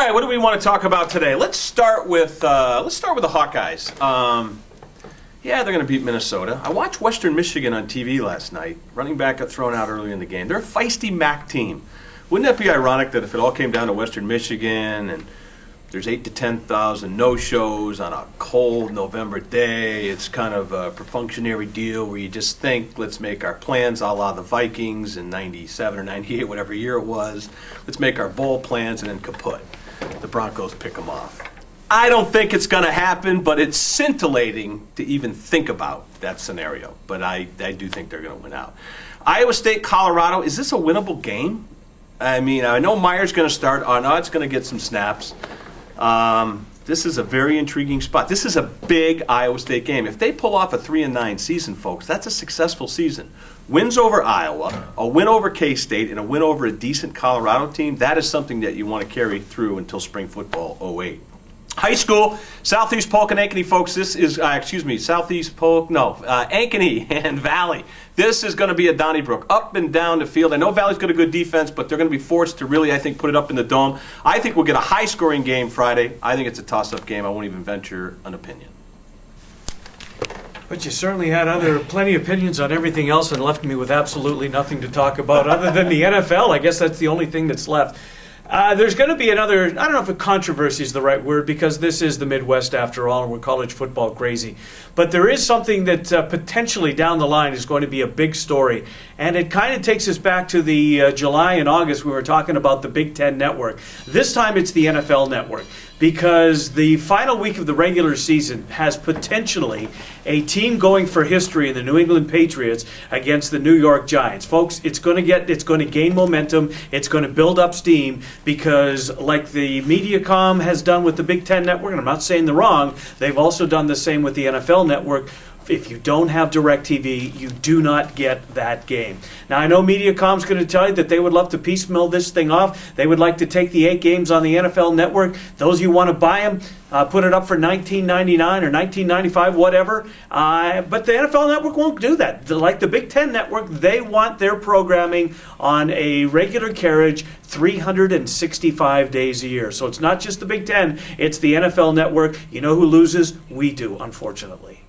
right, what do we want to talk about today? Let's start with the Hawkeyes. Yeah, they're going to beat Minnesota. I watched Western Michigan on TV last night. Running back got thrown out early in the game. They're a feisty MAC team. Wouldn't that be ironic that if it all came down to Western Michigan and there's 8,000 to 10,000 no-shows on a cold November day, it's kind of a perfunctory deal where you just think, let's make our plans a la the Vikings in 97 or 98, whatever year it was. Let's make our bowl plans and then kaput. The Broncos pick them off. I don't think it's going to happen, but it's scintillating to even think about that scenario. But I do think they're going to win out. Iowa State, Colorado, is this a winnable game? I mean, I know Meyer's going to start. Arnaud's going to get some snaps. This is a very intriguing spot. This is a big Iowa State game. If they pull off a 3-9 season, folks, that's a successful season. Wins over Iowa, a win over K-State, and a win over a decent Colorado team, that is something that you want to carry through until spring football 08. High school, Southeast Polk and Ankeny, folks. This is, Southeast Polk, Ankeny and Valley. This is going to be a Donnybrook, up and down the field. I know Valley's got a good defense, but they're going to be forced to really, I think, put it up in the dome. I think we'll get a high-scoring game Friday. I think it's a toss-up game. I won't even venture an opinion. But you certainly had plenty of opinions on everything else and left me with absolutely nothing to talk about other than the NFL. I guess that's the only thing that's left. There's going to be another, I don't know if a controversy is the right word, because this is the Midwest after all, and we're college football crazy. But there is something that potentially down the line is going to be a big story. And it kind of takes us back to the July and August we were talking about the Big Ten Network. This time it's the NFL Network, because the final week of the regular season has potentially a team going for history in the New England Patriots against the New York Giants. Folks, it's going to gain momentum. It's going to build up steam, because like the Mediacom has done with the Big Ten Network, and I'm not saying they're wrong, they've also done the same with the NFL Network. If you don't have DirecTV, you do not get that game. Now, I know Mediacom's going to tell you that they would love to piecemeal this thing off. They would like to take the 8 games on the NFL Network. Those you want to buy them, put it up for $19.99 or $19.95, whatever. But the NFL Network won't do that. Like the Big Ten Network, they want their programming on a regular carriage 365 days a year. So it's not just the Big Ten, it's the NFL Network. You know who loses? We do, unfortunately.